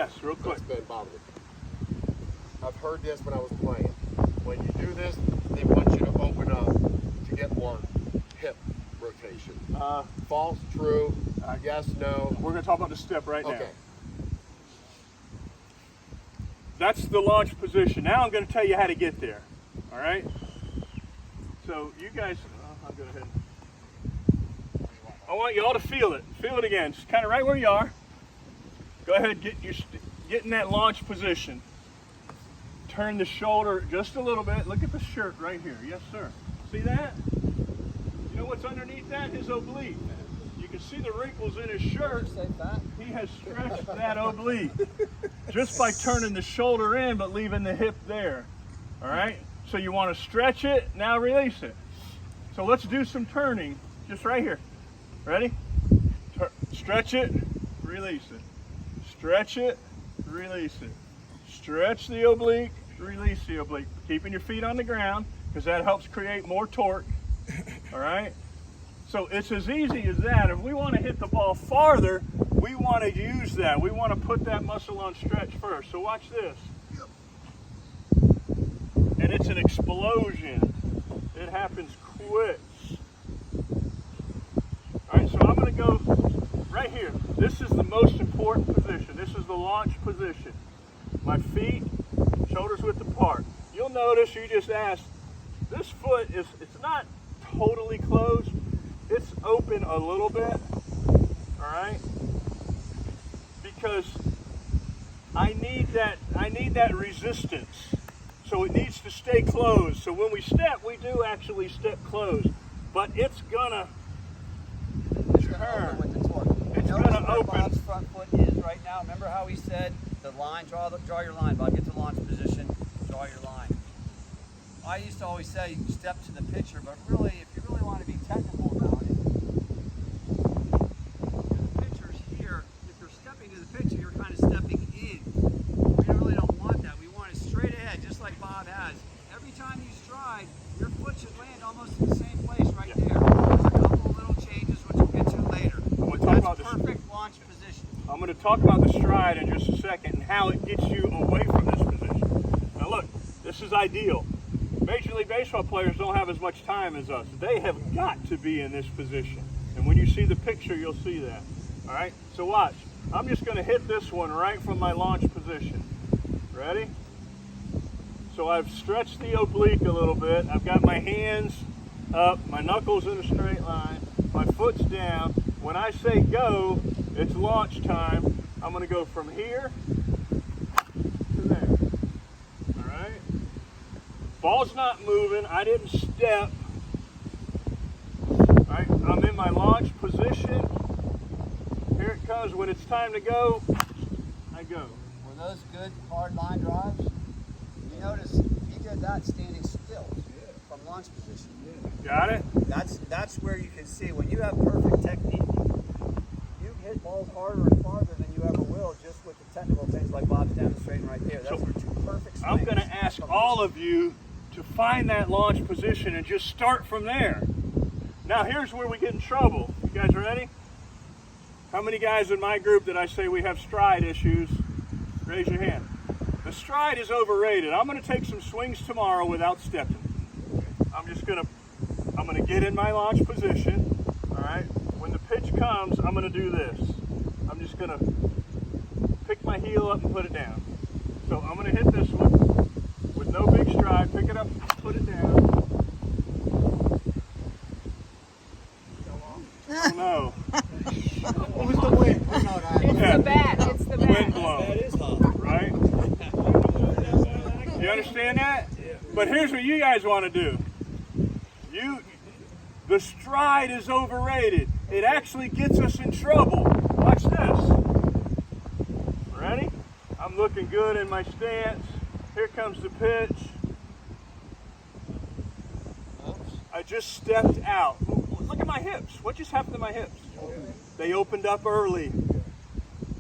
Yes, real quick. That's been bothering me. I've heard this when I was playing. When you do this, they want you to open up to get more hip rotation. False, true, yes, no. We're going to talk about the step right now. Okay. That's the launch position. Now I'm going to tell you how to get there. All right? So you guys, I'll go ahead. I want you all to feel it. Feel it again. Just kind of right where you are. Go ahead, get in that launch position. Turn the shoulder just a little bit. Look at the shirt right here. Yes, sir. See that? You know what's underneath that? His oblique. You can see the wrinkles in his shirt. He has stretched that oblique just by turning the shoulder in but leaving the hip there. All right? So you want to stretch it, now release it. So let's do some turning just right here. Ready? Stretch it, release it. Stretch it, release it. Stretch the oblique, release the oblique. Keeping your feet on the ground because that helps create more torque. All right? So it's as easy as that. If we want to hit the ball farther, we want to use that. We want to put that muscle on stretch first. So watch this. And it's an explosion. It happens quick. All right, so I'm going to go right here. This is the most important position. This is the launch position. My feet, shoulders width apart. You'll notice, you just asked, this foot it's not totally closed. It's open a little bit, all right? Because I need that resistance. So it needs to stay closed. So when we step, we do actually step closed. But it's gonna turn. With the torque. It's Notice gonna where open. Bob's front foot is right now. Remember how he said the line, draw your line, Bob. Get to launch position, draw your line. I used to always say step to the pitcher, but really, if you really want to be technical about it, the pitcher's here. If you're stepping to the pitcher, you're kind of stepping in. We really don't want that. We want it straight ahead, just like Bob has. Every time you stride, your foot should land almost in the same place right there. There's a couple of little changes which we'll get to later. That's perfect launch position. I'm going to talk about the stride in just a second and how it gets you away from this position. Now look, this is ideal. Major League Baseball players don't have as much time as us. They have got to be in this position. And when you see the picture, you'll see that. All right, so watch. I'm just going to hit this one right from my launch position. Ready? So I've stretched the oblique a little bit. I've got my hands up, my knuckles in a straight line, my foot's down. When I say go, it's launch time. I'm going to go from here to there. All right? Ball's not moving. I didn't step. All right? I'm in my launch position. Here it comes. When it's time to go, I go. Were those good hard line drives? You notice he did that standing still from launch position. Got it? That's where you can see when you have perfect technique, you hit balls harder and farther than you ever will just with the technical things like Bob's demonstrating right there. Those are two perfect swings. I'm going to ask all of you to find that launch position and just start from there. Now here's where we get in trouble. You guys ready? How many guys in my group that I say we have stride issues? Raise your hand. The stride is overrated. I'm going to take some swings tomorrow without stepping. I'm going to get in my launch position. All right. When the pitch comes, I'm going to do this. I'm just going to pick my heel up and put it down. So I'm going to hit this one with no big stride. Pick it up, put it down. Oh no. What was the wind? It's the bat. It's the bat. Wind blown. That is hot. Right? You understand that? Yeah. But here's what you guys want to do. The stride is overrated. It actually gets us in trouble. Watch this. Ready? I'm looking good in my stance. Here comes the pitch. I just stepped out. Look at my hips. What just happened to my hips? They opened up early.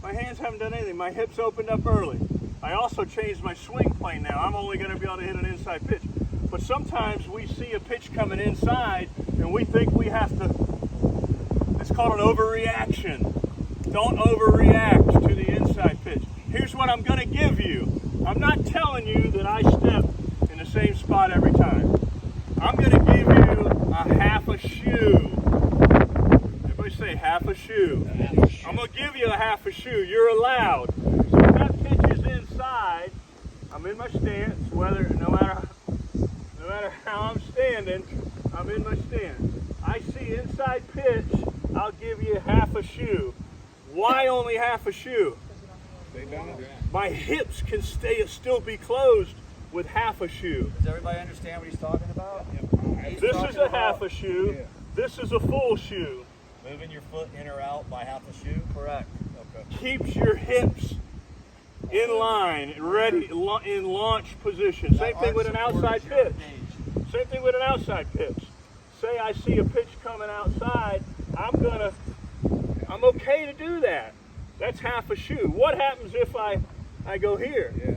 My hands haven't done anything. My hips opened up early. I also changed my swing plane now. I'm only going to be able to hit an inside pitch. But sometimes we see a pitch coming inside and we think we have to, it's called an overreaction. Don't overreact to the inside pitch. here's what I'm going to give you. I'm not telling you that I step in the same spot every time. I'm going to give you a half a shoe. Everybody say half a shoe. I'm going to give you a half a shoe. You're allowed. So if that pitch is inside, I'm in my stance, no matter how I'm standing, I'm in my stance. I see inside pitch, I'll give you half a shoe. Why only half a shoe? My hips can still be closed with half a shoe. Does everybody understand what he's talking about? This is a half a shoe. Yeah. This is a full shoe. Moving your foot in or out by half a shoe? Correct. Okay. Keeps your hips in line, ready, in launch position. Same thing with an outside pitch. Same thing with an outside pitch. Say I see a pitch coming outside, I'm okay to do that. That's half a shoe. What happens if I go here? Yeah.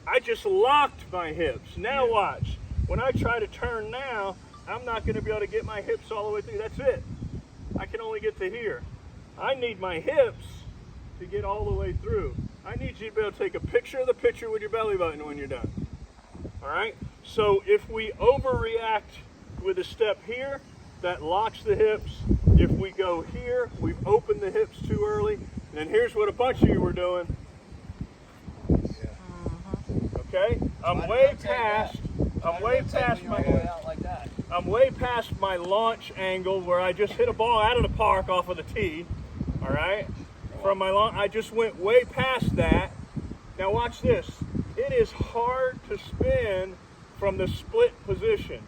I just locked my hips. Now watch. When I try to turn now, I'm not going to be able to get my hips all the way through. That's it. I can only get to here. I need my hips to get all the way through. I need you to be able to take a picture of the pitcher with your belly button when you're done. All right? So if we overreact with a step here, that locks the hips. If we go here, we've opened the hips too early. And then here's what a bunch of you were doing. Okay? I'm way past my launch angle where I just hit a ball out of the park off of the tee. All right? From my launch, I just went way past that. Now watch this. It is hard to spin from the split position.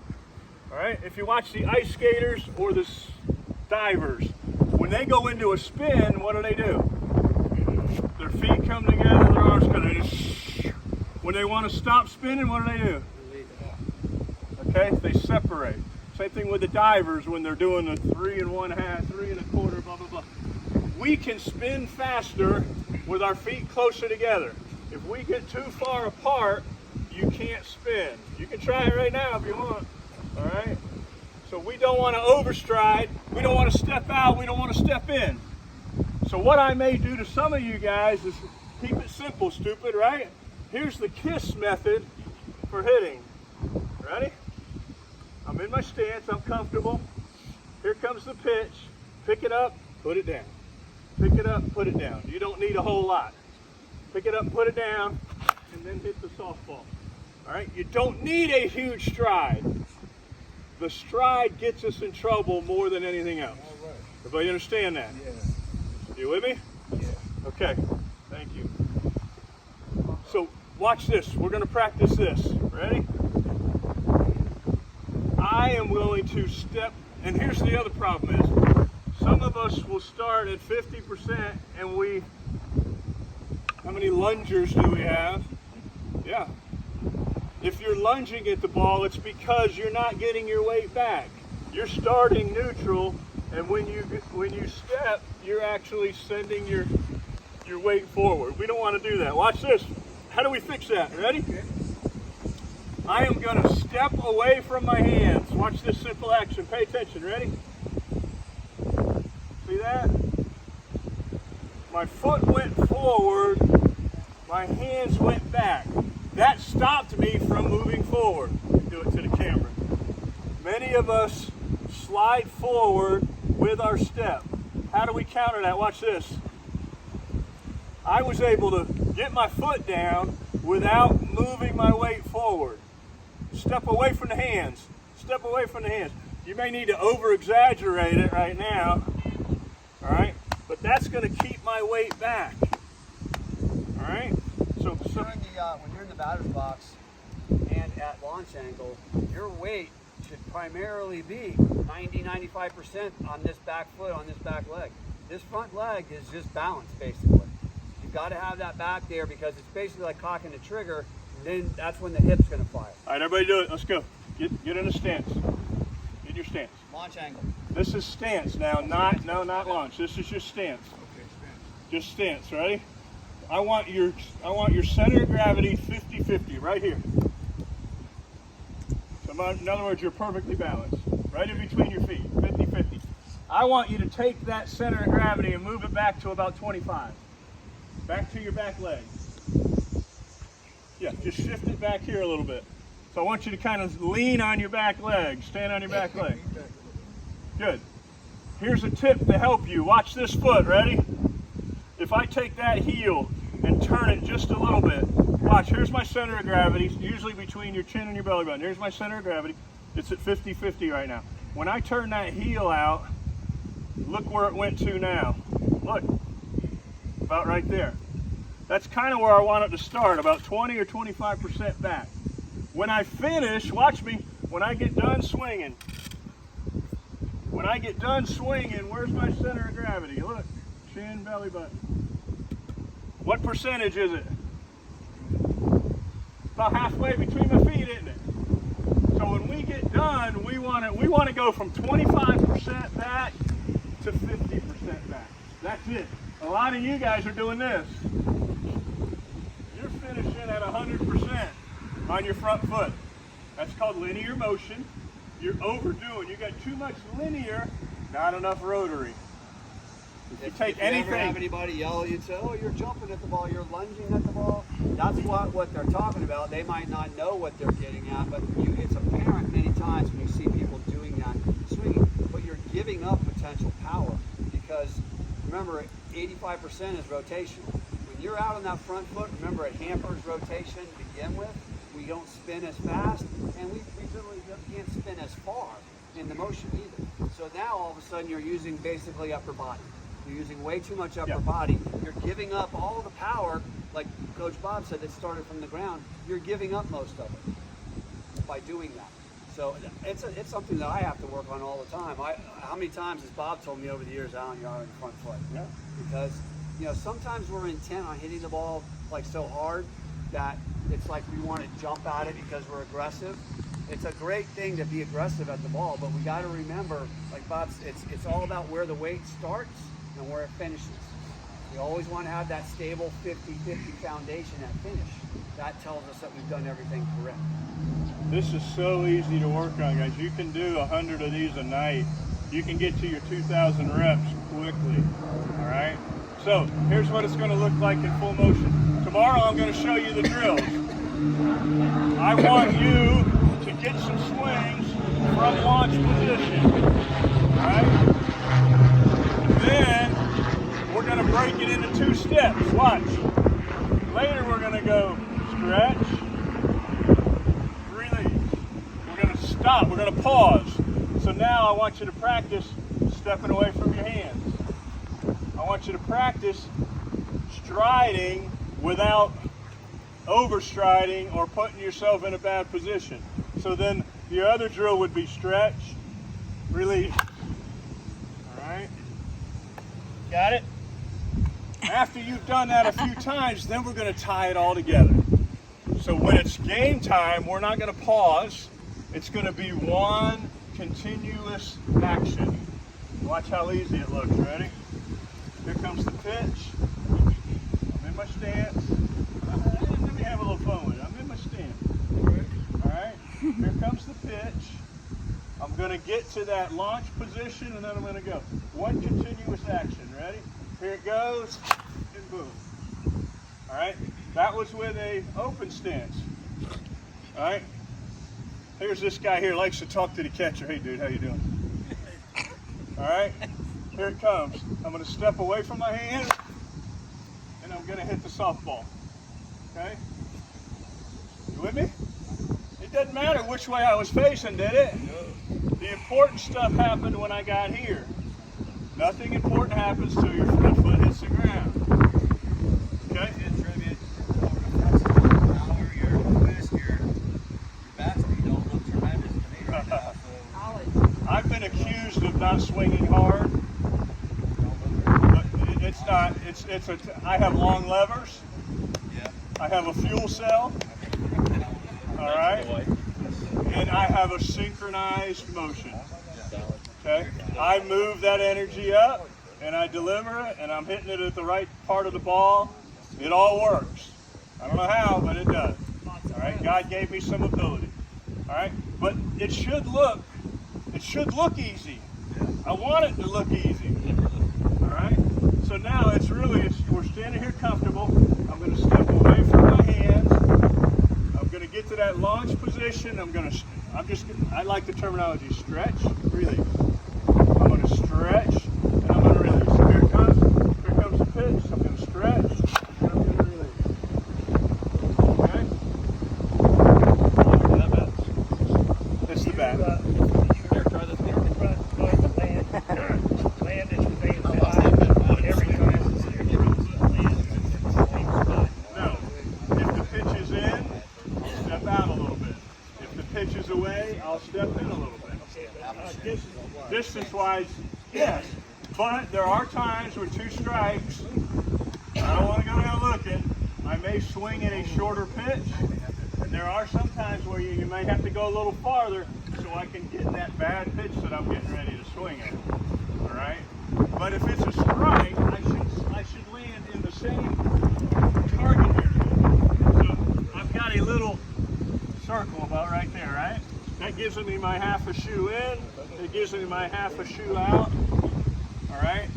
All right? If you watch the ice skaters or the divers, when they go into a spin, what do? Their feet come together, their arms come together. When they want to stop spinning, what do? Okay, they separate. Same thing with the divers when they're doing a 3 1/2, 3 1/4, blah, blah, blah. We can spin faster with our feet closer together. If we get too far apart, you can't spin. You can try it right now if you want. All right? So we don't want to overstride. We don't want to step out. We don't want to step in. So what I may do to some of you guys is keep it simple, stupid, right? Here's the KISS method for hitting. Ready? I'm in my stance. I'm comfortable. Here comes the pitch. Pick it up, put it down. Pick it up, put it down. You don't need a whole lot. Pick it up, put it down, and then hit the softball. All right? You don't need a huge stride. The stride gets us in trouble more than anything else. All right. Everybody understand that? Yeah. You with me? Yeah. Okay. Thank you. So watch this. We're going to practice this. Ready? I am willing to step, and here's the other problem is, some of us will start at 50% and how many lungers do we have? Yeah. If you're lunging at the ball, it's because you're not getting your weight back. You're starting neutral, and when you step, you're actually sending your weight forward. We don't want to do that. Watch this. How do we fix that? Ready? I am going to step away from my hands. Watch this simple action. Pay attention. Ready? See that? My foot went forward. My hands went back. That stopped me from moving forward. Do it to the camera. Many of us slide forward with our step. How do we counter that? Watch this. I was able to get my foot down without moving my weight forward. Step away from the hands. Step away from the hands. You may need to over-exaggerate it right now. All right? But that's going to keep my weight back. All right? So When you're in the batter's box and at launch angle, your weight should primarily be 90-95% on this back foot, on this back leg. This front leg is just balance, basically. You've got to have that back there because it's basically like cocking the trigger, and then that's when the hip's going to fire. all right, everybody do it. Let's go. Get in a stance. Get your stance. Launch angle. This is stance now, not launch. This is your stance. Okay, stand. Just stance, ready? I want your center of gravity 50-50 right here. So in other words, you're perfectly balanced. Right in between your feet, 50-50. I want you to take that center of gravity and move it back to about 25. back to your back leg. Yeah, just shift it back here a little bit. So I want you to kind of lean on your back leg, stand on your back leg. Good. Here's a tip to help you. Watch this foot, ready? If I take that heel and turn it just a little bit, watch, here's my center of gravity, usually between your chin and your belly button. Here's my center of gravity. It's at 50-50 right now. When I turn that heel out, look where it went to now. Look, about right there. That's kind of where I want it to start, about 20 or 25% back. When I finish, watch me, when I get done swinging, where's my center of gravity? Look, chin, belly button. What percentage is it? About halfway between my feet, isn't it? So when we get done, we want to go from 25% back to 50% back. That's it. A lot of you guys are doing this. You're finishing at 100% on your front foot. That's called linear motion. You're overdoing. You got too much linear, not enough rotary. If you take anything. If you ever have anybody yell at you and say, "Oh, you're jumping at the ball, you're lunging at the ball," that's what they're talking about. They might not know what they're getting at, but it's apparent many times when you see people doing that swinging. But you're giving up potential power because remember, 85% is rotation. When you're out on that front foot, remember it hampers rotation to begin with. We don't spin as fast, and we really can't spin as far in the motion either. So now all of a sudden you're using basically upper body. You're using way too much upper body. You're giving up all the power, like Coach Bob said, that started from the ground. You're giving up most of it by doing that. So it's something that I have to work on all the time. How many times has Bob told me over the years, Alan, you're on the front foot? Yeah. Because sometimes we're intent on hitting the ball like so hard that it's like we want to jump at it because we're aggressive. It's a great thing to be aggressive at the ball, but we got to remember, like Bob, it's all about where the weight starts and where it finishes. We always want to have that stable 50-50 foundation at finish. That tells us that we've done everything correct. This is so easy to work on, guys. You can do 100 of these a night. You can get to your 2,000 reps quickly, all right? So here's what it's going to look like in full motion. Tomorrow I'm going to show you the drills. I want you to get some swings from launch position, all right? Then we're going to break it into 2 steps. Watch. Later we're going to go stretch, release. We're going to stop. We're going to pause. So now I want you to practice stepping away from your hands. I want you to practice striding without overstriding or putting yourself in a bad position. So then the other drill would be stretch, release. All right? Got it? After you've done that a few times, then we're going to tie it all together. So when it's game time, we're not going to pause. It's going to be one continuous action. Watch how easy it looks. Ready? Here comes the pitch. I'm in my stance. Let me have a little fun with it. I'm in my stance. All right? Here comes the pitch. I'm going to get to that launch position, and then I'm going to go. One continuous action. Ready? Here it goes, and boom. All right? That was with a open stance. All right? Here's this guy here, likes to talk to the catcher. Hey, dude, how you doing? All right? Here it comes. I'm going to step away from my hand, and I'm going to hit the softball. Okay? You with me? It doesn't matter which way I was facing, did it? The important stuff happened when I got here. Nothing important happens till your front foot hits the ground. Okay? I've been accused of not swinging hard, but it's not. I have long levers. I have a fuel cell. All right, and I have a synchronized motion. Okay, I move that energy up, and I deliver it, and I'm hitting it at the right part of the ball. It all works. I don't know how, but it does. All right, God gave me some ability. All right, but it should look easy. I want it to look easy. All right, So now we're standing here comfortable. I'm going to step away from my hands. I'm going to get to that launch position. I like the terminology stretch, release. I'm going to stretch and I'm going to release. So here comes the pitch. I'm going to stretch and I'm going to release. Okay? That's the bat. Here, try this again. No. If the pitch is in, I'll step out a little bit. If the pitch is away, I'll step in a little bit. Distance-wise, yes. But there are times with 2 strikes, I don't want to go down looking. I may swing at a shorter pitch. And there are some times where you may have to go a little farther so I can get that bad pitch that I'm getting ready to swing at. All right? But if it's a strike, I should land in the same target area. So I've got a little circle about right there, right? That gives me my half a shoe in. It gives me my half a shoe out. All right?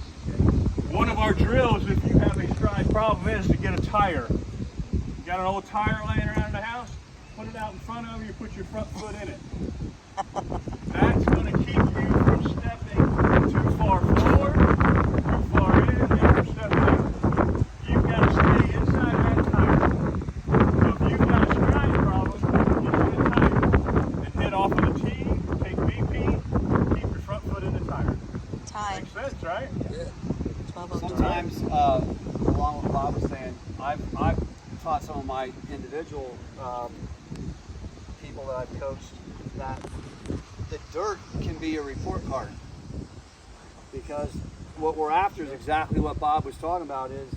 One of our drills, if you have a stride problem, is to get a tire. You got an old tire laying around the house? Put it out in front of you, put your front foot in it. That's going to keep you from stepping too far forward, too far in, and from stepping out. You've got to stay inside that tire. So if you've got a stride problem, get you a tire and head off of the tee, take BP, keep your front foot in the tire. Time. Makes sense, right? Yeah. Sometimes, along with what Bob was saying, I've taught some of my individual people that I've coached that the dirt can be a report card, because what we're after is exactly what Bob was talking about. Is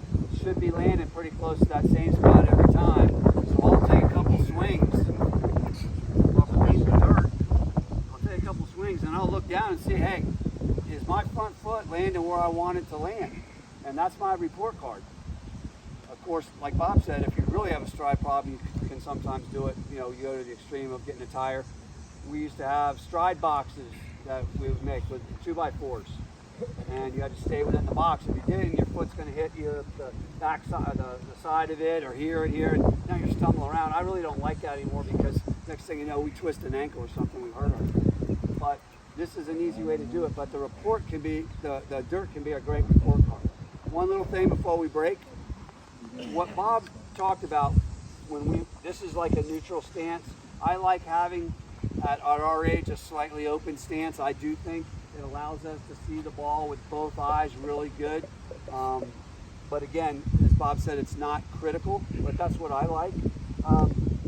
should be landing pretty close to that same spot every time. So I'll take a couple swings off the piece of dirt. I'll take a couple swings and I'll look down and see, hey, is my front foot landing where I want it to land? And that's my report card. Of course, like Bob said, if you really have a stride problem, you can sometimes do it. You know, you go to the extreme of getting a tire. We used to have stride boxes that we would make with 2x4s, and you had to stay within the box. If you didn't, your foot's going to hit the back side, the side of it, or here and here, and now you're stumbling around. I really don't like that anymore, because next thing you know, we twist an ankle or something, we hurt ourselves. But this is an easy way to do it. But the report can be, the dirt can be a great report card. One little thing before we break. What Bob talked about this is like a neutral stance. I like having at our age a slightly open stance. I do think it allows us to see the ball with both eyes really good. But again, as Bob said, it's not critical, but that's what I like.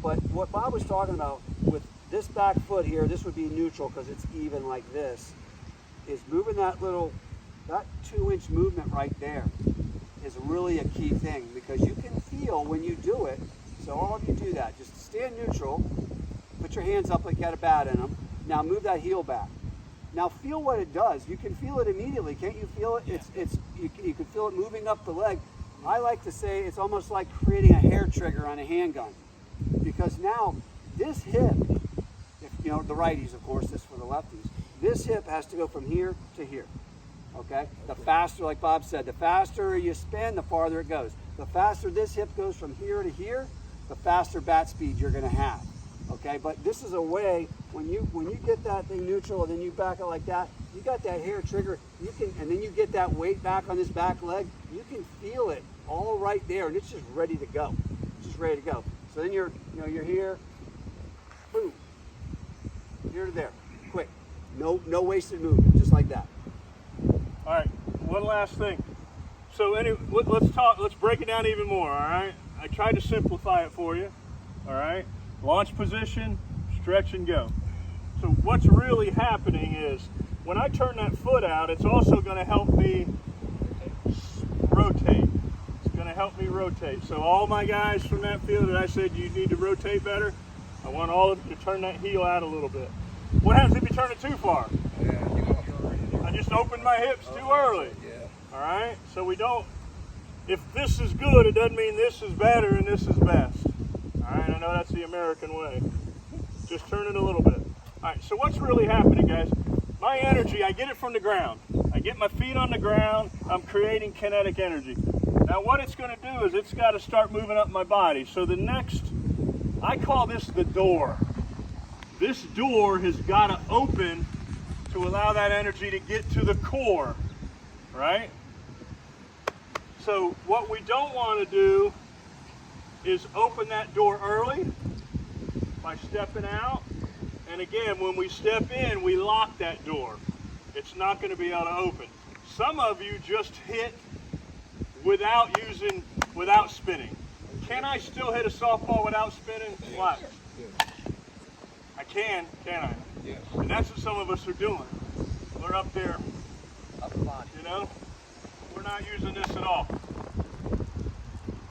But what Bob was talking about with this back foot here, this would be neutral because it's even like this, is moving that 2-inch movement right there is really a key thing, because you can feel when you do it. So all of you do that. Just stand neutral, put your hands up like you got a bat in them. Now move that heel back. Now feel what it does. You can feel it immediately. Can't you feel it? Yeah. You can feel it moving up the leg. I like to say it's almost like creating a hair trigger on a handgun, because now this hip, if you know the righties, of course, this for the lefties, this hip has to go from here to here. Okay? The faster, like Bob said, the faster you spin, the farther it goes. The faster this hip goes from here to here, the faster bat speed you're going to have. Okay? But this is a way, when you get that thing neutral and then you back it like that, you got that hair trigger, and then you get that weight back on this back leg, you can feel it all right there, and it's just ready to go. It's just ready to go. So then you're here, boom, here to there, quick. No wasted movement, just like that. All right, one last thing. So let's break it down even more, all right? I tried to simplify it for you, all right? Launch position, stretch and go. So what's really happening is when I turn that foot out, it's also going to help me rotate. It's going to help me rotate. So all my guys from that field that I said you need to rotate better, I want all of you to turn that heel out a little bit. What happens if you turn it too far? I just opened my hips too early. All right, so we don't, if this is good, it doesn't mean this is better and this is best. All right, I know that's the American way. Just turn it a little bit. All right, so what's really happening, guys? My energy, I get it from the ground. I I get my feet on the ground, I'm creating kinetic energy. Now what it's going to do is it's got to start moving up my body. So the next, I call this the door. This door has got to open to allow that energy to get to the core, right? So what we don't want to do is open that door early by stepping out. And again, when we step in, we lock that door. It's not going to be able to open. Some of you just hit without spinning. Can I still hit a softball without spinning? Watch. I can I? Yes. And that's what some of us are doing. We're up there, Upper body. you know? We're not using this at all.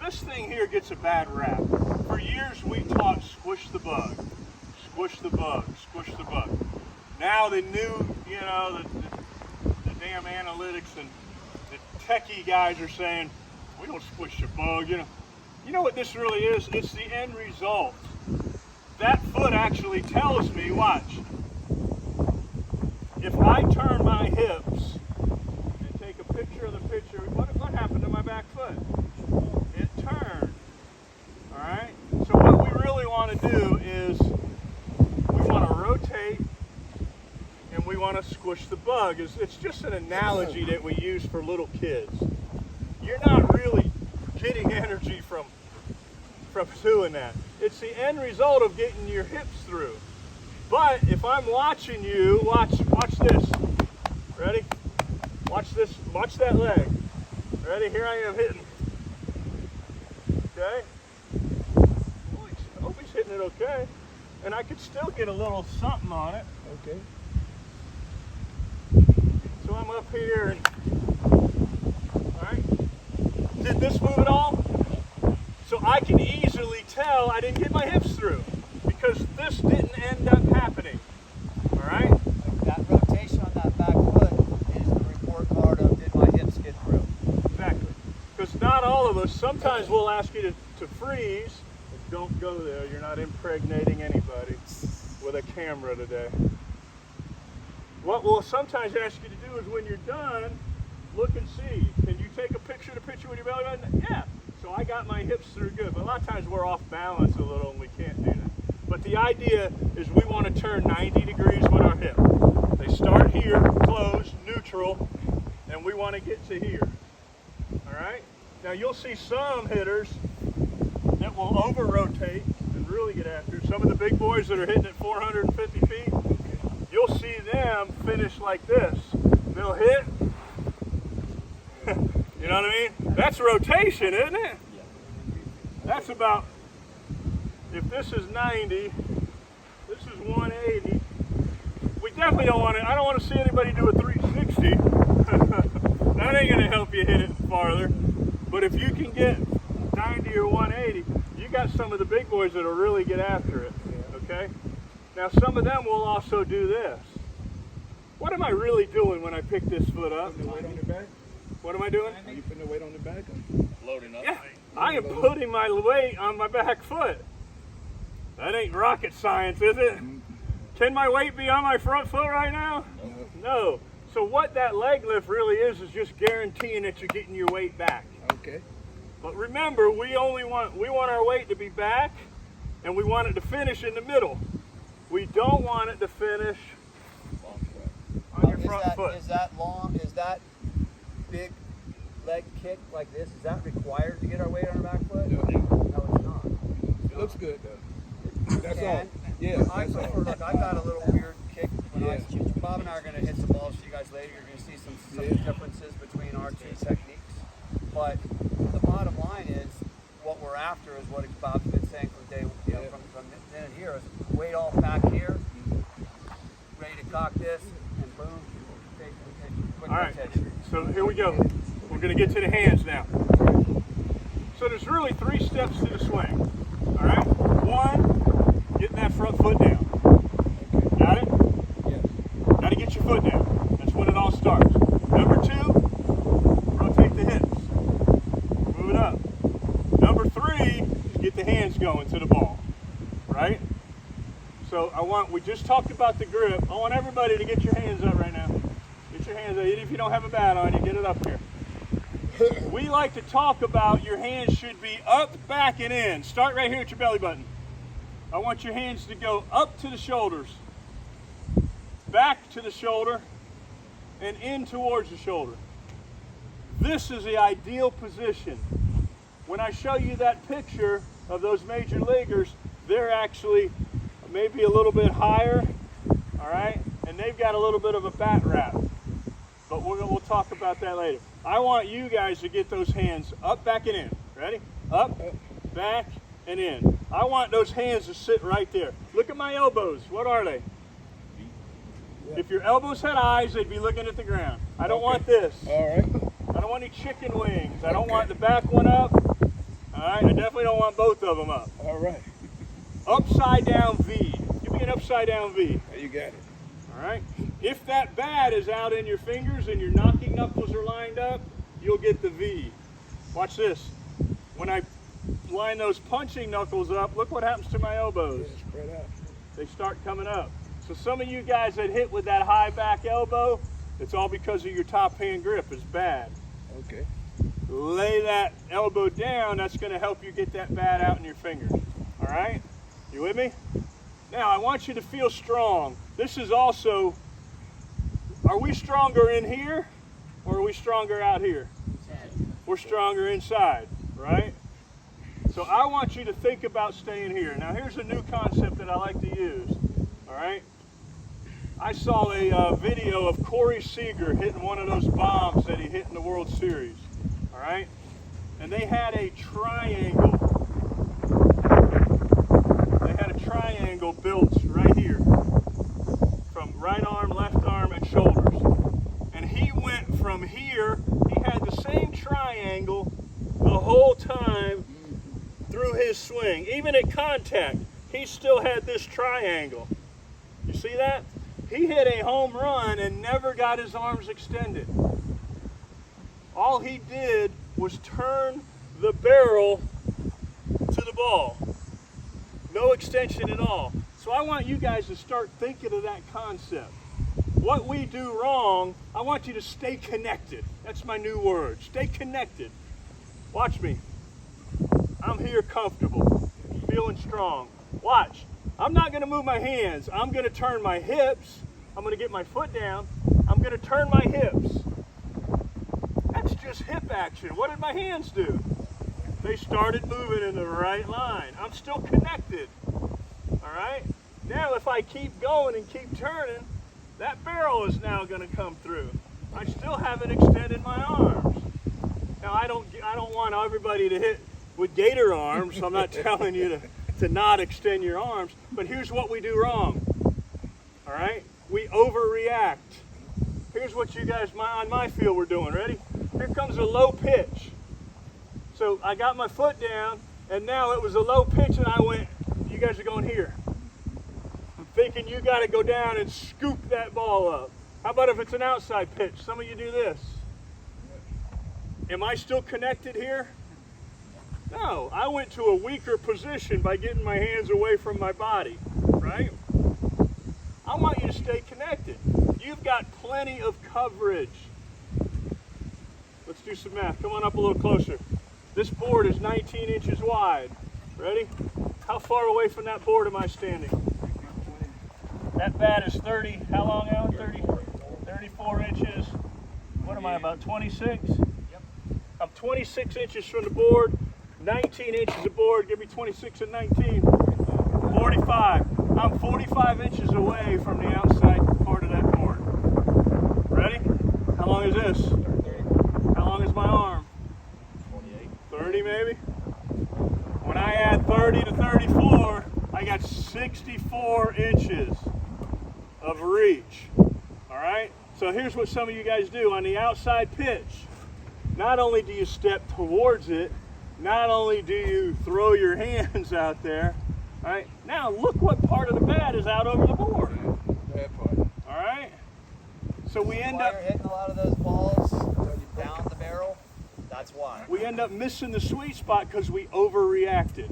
This thing here gets a bad rap. For years we taught squish the bug, squish the bug, squish the bug. Now the new, you know, the damn analytics and the techie guys are saying, we don't squish the bug, you know. You know what this really is? It's the end result. That foot actually tells me, watch, if I turn my hips and take a picture of the picture, what happened to my back foot? It turned, all right? So what we really want to do is we want to rotate and we want to squish the bug. It's just an analogy that we use for little kids. You're not really getting energy from doing that. It's the end result of getting your hips through. But if I'm watching you, watch this. Ready? Watch this. Watch that leg. Ready? Here I am hitting. Okay? I hope he's hitting it okay. And I could still get a little something on it. Okay. So I'm up here and, all right. Did this move at all? So I can easily tell I didn't get my hips through because this didn't end up happening. All right? That rotation on that back foot is the report card of did my hips get through. Exactly. Because not all of us, sometimes we'll ask you to freeze. But don't go there. You're not impregnating anybody with a camera today. What we'll sometimes ask you to do is when you're done, look and see. Can you take a picture with your belly button? Yeah. So I got my hips through good. But a lot of times we're off balance a little and we can't do that. But the idea is we want to turn 90 degrees with our hip. They start here, closed, neutral, and we want to get to here. All right? Now you'll see some hitters that will over-rotate and really get after it. Some of the big boys that are hitting at 450 feet, you'll see them finish like this. They'll hit. You know what I mean? That's rotation, isn't it? That's about, if this is 90, this is 180. We definitely don't want to, I don't want to see anybody do a 360. That ain't going to help you hit it farther. But if you can get 90 or 180, you got some of the big boys that'll really get after it. Okay? Now some of them will also do this. What am I really doing when I pick this foot up? Putting the weight on your back? What am I doing? Are you putting the weight on the back? Loading up. Yeah, I am putting my weight on my back foot. That ain't rocket science, is it? Can my weight be on my front foot right now? No. So what that leg lift really is just guaranteeing that you're getting your weight back. Okay. But remember, we want our weight to be back, and we want it to finish in the middle. We don't want it to finish on your front foot. Is that long? Is that big leg kick like this? Is that required to get our weight on our back foot? No. No, it's not. It looks good though. That's all. Yeah. I That's prefer, all. look, I got a little weird kick when Yeah. Bob and I are going to hit some balls for you guys later. You're going to see some differences between our two techniques. But the bottom line is what we're after is what Bob's been saying from day, from then and here is weight off back here, ready to cock this, and boom, take quick All right, rotation. so here we go. We're going to get to the hands now. So there's really 3 steps to the swing. All right? 1, getting that front foot down. Got it? Yes. Got to get your foot down. That's when it all starts. Number 2, rotate the hips. Move it up. Number 3 is get the hands going to the ball. Right? So we just talked about the grip. I want everybody to get your hands up right now. Get your hands, even if you don't have a bat on you, get it up here. We like to talk about your hands should be up, back, and in. Start right here at your belly button. I want your hands to go up to the shoulders, back to the shoulder, and in towards the shoulder. This is the ideal position. When I show you that picture of those major leaguers, they're actually maybe a little bit higher, all right? And they've got a little bit of a bat wrap. But we'll talk about that later. I want you guys to get those hands up, back, and in. Ready? Up, back, and in. I want those hands to sit right there. Look at my elbows. What are they? If your elbows had eyes, they'd be looking at the ground. I don't want this. All right. I don't want any chicken wings. I don't want the back one up. All right, I definitely don't want both of them up. All right. Upside down V. Give me an upside down V. You got it. All right. If that bat is out in your fingers and your knocking knuckles are lined up, you'll get the V. Watch this. When I line those punching knuckles up, look what happens to my elbows. Spread out. They start coming up. So some of you guys that hit with that high back elbow, it's all because of your top hand grip. It's bad. Okay. Lay that elbow down. That's going to help you get that bat out in your fingers. All right? You with me? Now, I want you to feel strong. This is also, are we stronger in here or are we stronger out here? We're stronger inside, right? So I want you to think about staying here. Now, here's a new concept that I like to use. All right? I saw a video of Corey Seager hitting one of those bombs that he hit in the World Series. All right? And they had a triangle. They had a triangle built right here from right arm, left arm, and shoulders. And he went from here, he had the same triangle the whole time through his swing. Even at contact, he still had this triangle. You see that? He hit a home run and never got his arms extended. All he did was turn the barrel to the ball. No extension at all. So I want you guys to start thinking of that concept. What we do wrong, I want you to stay connected. That's my new word. Stay connected. Watch me. I'm here comfortable, feeling strong. Watch. I'm not going to move my hands. I'm going to turn my hips. I'm going to get my foot down. I'm going to turn my hips. That's just hip action. What did my hands do? They started moving in the right line. I'm still connected. All right? Now if I keep going and keep turning, that barrel is now going to come through. I still haven't extended my arms. Now I don't want everybody to hit with gator arms, so I'm not telling you to not extend your arms, but here's what we do wrong. All right? We overreact. Here's what you guys on my field were doing. Ready? Here comes a low pitch. So I got my foot down, and now it was a low pitch, and I went, you guys are going here. I'm thinking you got to go down and scoop that ball up. How about if it's an outside pitch? Some of you do this. Am I still connected here? No, I went to a weaker position by getting my hands away from my body, right? I want you to stay connected. You've got plenty of coverage. Let's do some math. Come on up a little closer. This board is 19 inches wide. Ready? How far away from that board am I standing? That bat is 30, how long, Alan? 34 inches. What am I, about 26? Yep. I'm 26 inches from the board. 19 inches of board, give me 26 and 19. 45. I'm 45 inches away from the outside part of that board. Ready? How long is this? 30. How long is my arm? 28. 30 maybe? When I add 30 to 34, I got 64 inches of reach. All right? So here's what some of you guys do on the outside pitch. Not only do you step towards it, not only do you throw your hands out there, all right? Now look what part of the bat is out over the board. That part. All right? So we end Why up you're hitting a lot of those balls down the barrel. That's why. we end up missing the sweet spot because we overreacted.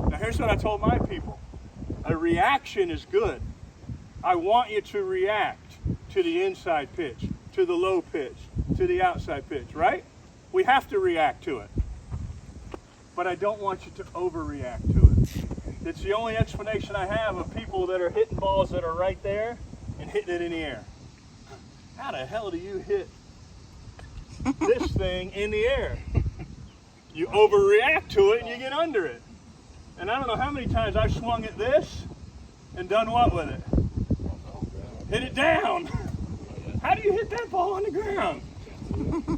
Now here's what I told my people. A reaction is good. I want you to react to the inside pitch. to the low pitch, to the outside pitch, right? We have to react to it. But I don't want you to overreact to it. It's the only explanation I have of people that are hitting balls that are right there and hitting it in the air. How the hell do you hit this thing in the air? You overreact to it and you get under it. And I don't know how many times I've swung at this and done what with it? Hit it down. How do you hit that ball on the ground?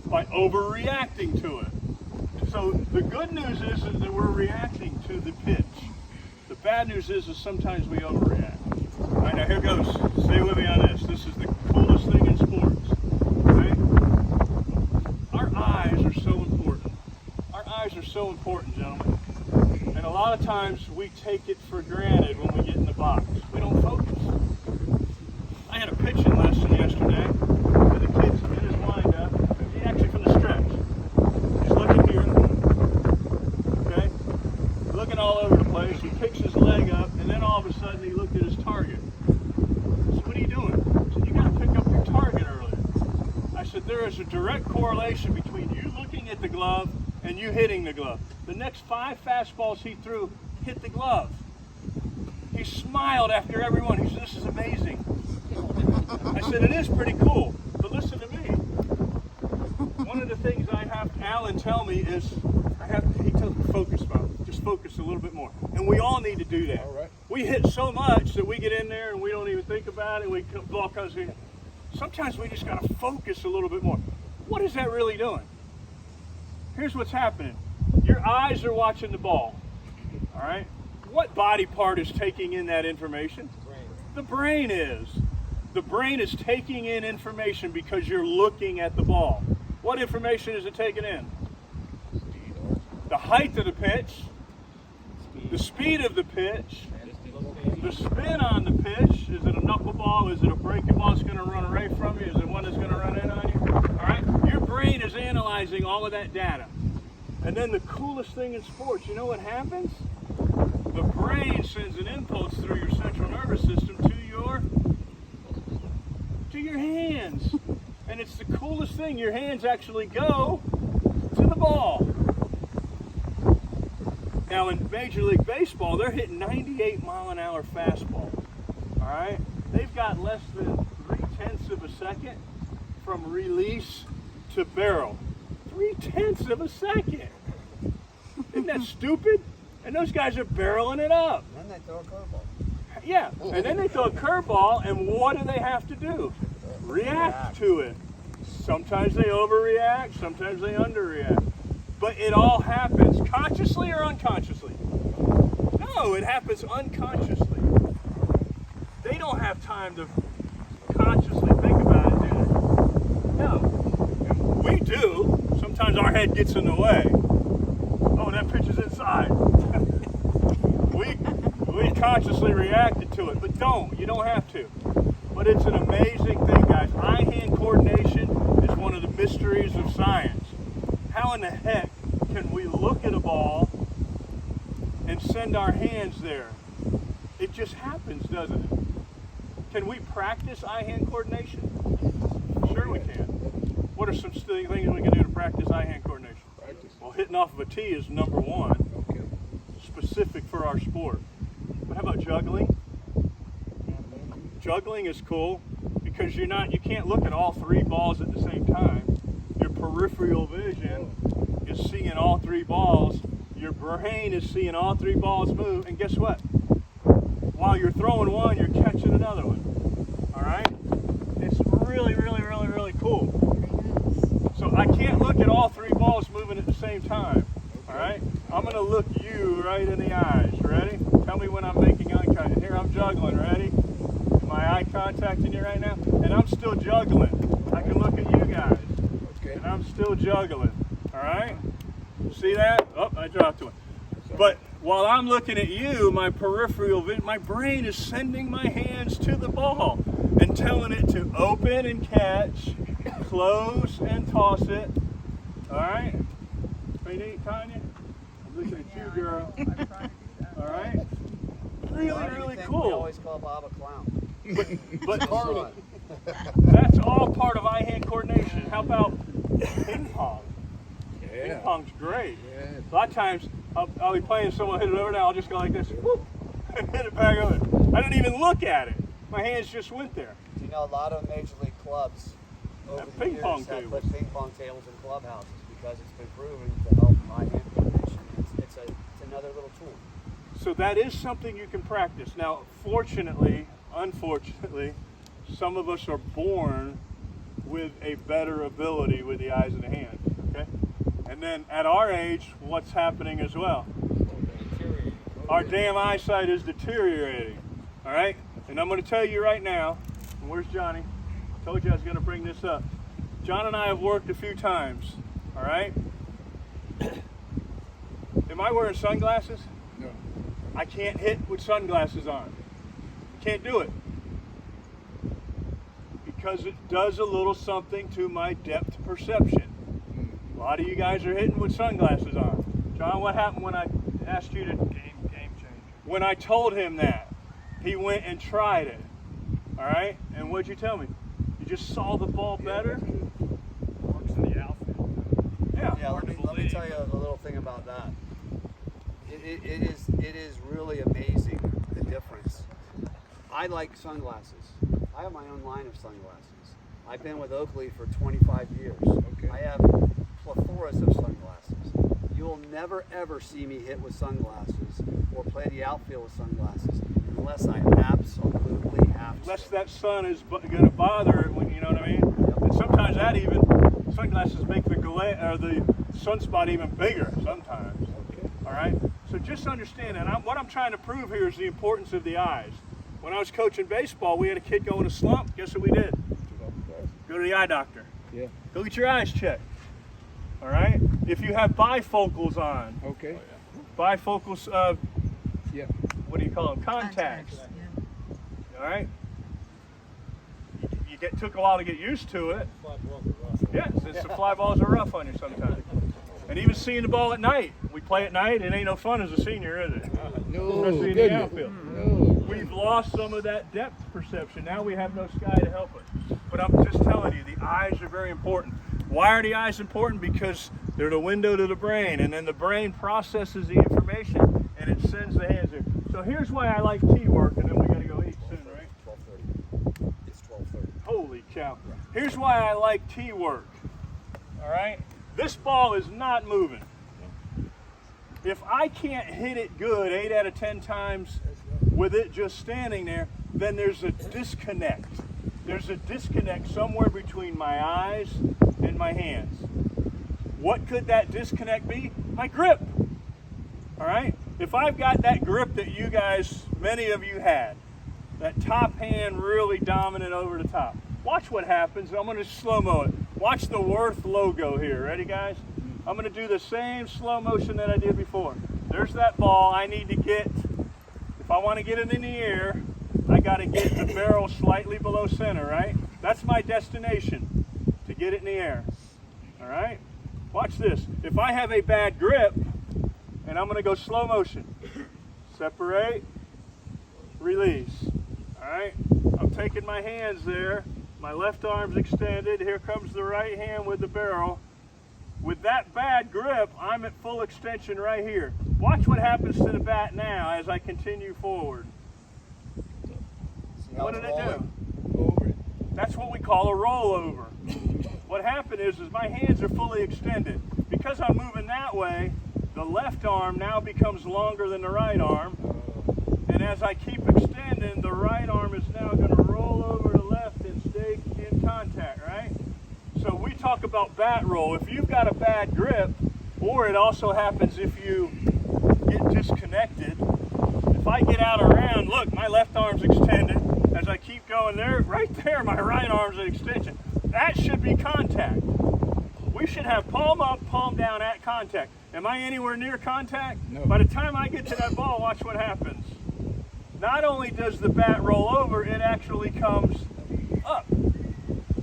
By overreacting to it. So the good news is that we're reacting to the pitch. The bad news is sometimes we overreact. All right, now here goes. Stay with me on this. This is the coolest thing in sports. Okay? Our eyes are so important. Our eyes are so important, gentlemen. And a lot of times we take it for granted when we get in the box. We don't focus. I had a pitching lesson yesterday with the kid's in his windup. He actually from the stretch. He's looking here. Okay? Looking all over the place. He picks his leg up, and then all of a sudden he looked at his target. I said, what are you doing? I said, you got to pick up your target earlier. I said, there is a direct correlation between you looking at the glove and you hitting the glove. The next 5 fastballs he threw hit the glove. He smiled after every one. He said, this is amazing. I said, it is pretty cool, but listen to me. One of the things I have Alan tell me is, he tells me focus, Bob. Just focus a little bit more. And we all need to do that. All right. We hit so much that we get in there and we don't even think about it. The ball comes in. Sometimes we just got to focus a little bit more. What is that really doing? Here's what's happening. Your eyes are watching the ball. All right? What body part is taking in that information? The brain is. The brain is taking in information because you're looking at the ball. What information is it taking in? The height of the pitch, the speed of the pitch, the spin on the pitch. Is it a knuckleball? Is it a breaking ball that's going to run away from you? Is it one that's going to run in on you? All right? Your brain is analyzing all of that data. And then the coolest thing in sports, you know what happens? The brain sends an impulse through your central nervous system to your hands. And it's the coolest thing. Your hands actually go to the ball. Now in Major League Baseball, they're hitting 98-mile-an-hour fastballs. All right? They've got less than 0.3 of a second from release to barrel. 0.3 of a second. Isn't that stupid? And those guys are barreling it up. Then they throw a curveball. Yeah, and then they throw a curveball, and what do they have to do? React to it. Sometimes they overreact, sometimes they underreact. But it all happens consciously or unconsciously? No, it happens unconsciously. They don't have time to consciously think about it, do they? No. We do. Sometimes our head gets in the way. Oh, that pitch is inside. We consciously reacted to it, but you don't have to. But it's an amazing thing, guys. Eye-hand coordination is one of the mysteries of science. How in the heck can we look at a ball and send our hands there? It just happens, doesn't it? Can we practice eye-hand coordination? Sure we can. What are some things we can do to practice eye-hand coordination? Well, hitting off of a tee is number one, specific for our sport. But how about juggling? Juggling is cool because you can't look at all 3 balls at the same time. Your peripheral vision is seeing all 3 balls. Your brain is seeing all 3 balls move. And guess what? While you're throwing one, you're catching another one. All right? It's really, really, really, really cool. So I can't look at all 3 balls moving at the same time. All right? I'm going to look you right in the eyes. Ready? Tell me when I'm making eye contact. Here I'm juggling. Ready? Am I eye contacting you right now? And I'm still juggling. I can look at you guys. And I'm still juggling. All right? See that? Oh, I dropped one. But while I'm looking at you, my peripheral vision, my brain is sending my hands to the ball and telling it to open and catch, close and toss it. All right? Pretty neat, Tanya? I'm looking at you, girl. I'm trying to do that. All right? Really, really We cool. always call Bob a clown. But That's all part of eye-hand coordination. How about ping pong? Ping pong's great. Yeah. A lot of times, I'll be playing, someone hit it over there, I'll just go like this, whoop, and hit it back over. I didn't even look at it. My hands just went there. You know, a lot of major league clubs over Have the ping years pong have tables. put ping pong tables in clubhouses because it's been proven to help eye-hand coordination. It's another little tool. So that is something you can practice. Now, fortunately, unfortunately, some of us are born with a better ability with the eyes and the hands, okay? And then at our age, what's happening as well? Our damn eyesight is deteriorating, all right? And I'm going to tell you right now, and where's Johnny? I told you I was going to bring this up. John and I have worked a few times, all right? Am I wearing sunglasses? No. I can't hit with sunglasses on. Can't do it. Because it does a little something to my depth perception. A lot of you guys are hitting with sunglasses on. John, what happened when I asked you to... Game changer. When I told him that, he went and tried it. All right? And what'd you tell me? You just saw the ball better? Works in the outfield. Yeah. Yeah, let me tell you a little thing about that. It is really amazing the difference. I like sunglasses. I have my own line of sunglasses. I've been with Oakley for 25 years. Okay. I have plethoras of sunglasses. You'll never ever see me hit with sunglasses or play the outfield with sunglasses unless I absolutely have to. Unless that sun is going to bother it, when you know what I mean. And sometimes that even sunglasses make the the sunspot even bigger. Sometimes. Okay. All right. So just understand that. What I'm trying to prove here is the importance of the eyes. When I was coaching baseball, we had a kid go in a slump. Guess what we did? Go to the eye doctor. Yeah. Go get your eyes checked. All right. If you have bifocals on, Okay. bifocals. Yeah. What do you call them? Contacts. All right. Took a while to get used to it. Yes, it's the fly balls are rough on you sometimes. And even seeing the ball at night. We play at night. It ain't no fun as a senior, is it? No. Especially in the Goodness. outfield. No. We've lost some of that depth perception. Now we have no sky to help us. But I'm just telling you, the eyes are very important. Why are the eyes important? Because they're the window to the brain, and then the brain processes the information and it sends the hands there. So here's why I like tee work, and then we got to go eat soon, right? 12:30. It's 12:30. Holy cow. Here's why I like tee work. All right? This ball is not moving. If I can't hit it good 8 out of 10 times with it just standing there, then there's a disconnect. There's a disconnect somewhere between my eyes and my hands. What could that disconnect be? My grip. All right? If I've got that grip that you guys, many of you had, that top hand really dominant over the top. Watch what happens. I'm going to slow-mo it. Watch the Worth logo here. Ready, guys? I'm going to do the same slow motion that I did before. There's that ball. I need to get, if I want to get it in the air, I got to get the barrel slightly below center, right? That's my destination, to get it in the air. All right? Watch this. If I have a bad grip, and I'm going to go slow motion. Separate, release. All right? I'm taking my hands there. My left arm's extended. Here comes the right hand with the barrel. With that bad grip, I'm at full extension right here. Watch what happens to the bat now as I continue forward. What did it do? Over it. That's what we call a rollover. What happened is my hands are fully extended. Because I'm moving that way, the left arm now becomes longer than the right arm. And as I keep extending, the right arm is now going to roll over to the left and stay in contact, right? So we talk about bat roll. If you've got a bad grip, or it also happens if you get disconnected, if I get out around, look, my left arm's extended. As I keep going there, right there, my right arm's an extension. That should be contact. We should have palm up, palm down at contact. Am I anywhere near contact? No. By the time I get to that ball, watch what happens. Not only does the bat roll over, it actually comes up.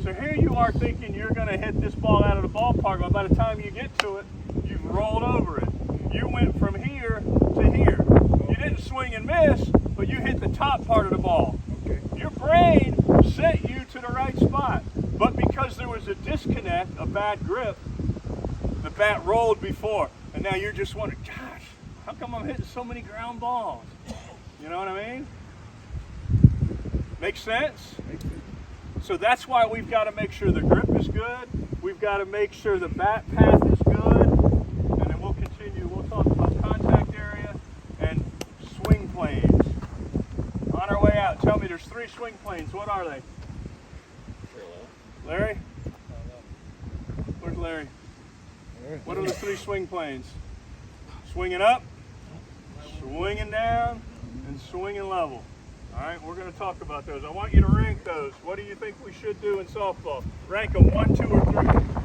So here you are thinking you're going to hit this ball out of the ballpark, but by the time you get to it, you've rolled over it. You went from here to here. You didn't swing and miss, but you hit the top part of the ball. Okay. Your brain sent you to the right spot. But because there was a disconnect, a bad grip, the bat rolled before. And now you're just wondering, gosh, how come I'm hitting so many ground balls? You know what I mean? Make sense? So that's why we've got to make sure the grip is good. We've got to make sure the bat path is good. And then we'll continue. We'll talk about contact area and swing planes. On our way out, tell me there's 3 swing planes. What are they? Larry? Where's Larry? What are the 3 swing planes? Swinging up, swinging down, and swinging level. All right, we're going to talk about those. I want you to rank those. What do you think we should do in softball? Rank them 1, 2, or 3.